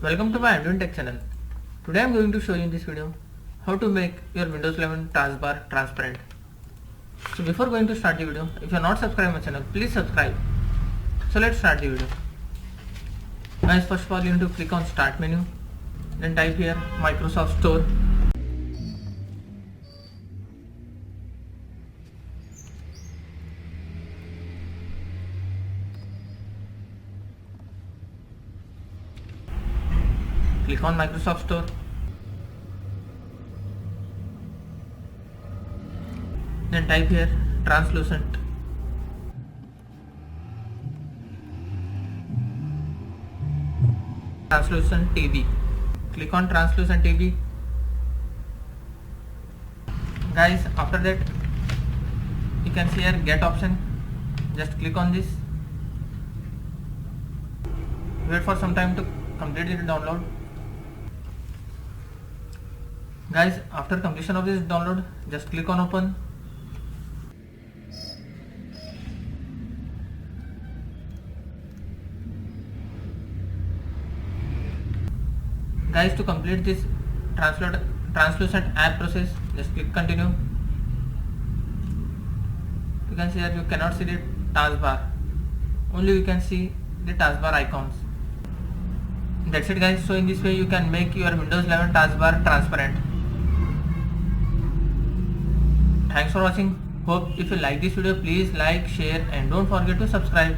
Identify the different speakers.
Speaker 1: Welcome to my AndWin Tech channel. Today I am going to show you in this video how to make your Windows 11 taskbar transparent. So before going to start the video, if you are not subscribed my channel, please subscribe. So let's start the video. Guys, first of all you need to click on Start menu, then type here Microsoft Store. Click on Microsoft Store. Then type here translucent. Translucent TV. Click on translucent TV. Guys, after that you can see here get option. Just click on this. Wait for some time to complete the download. Guys, after completion of this download, just click on open. Guys, to complete this translucent app process, just click continue. You can see that you cannot see the taskbar, only you can see the taskbar icons. That's it guys. So in this way you can make your Windows 11 taskbar transparent. Thanks for watching. Hope if you like this video, please like, share and don't forget to subscribe.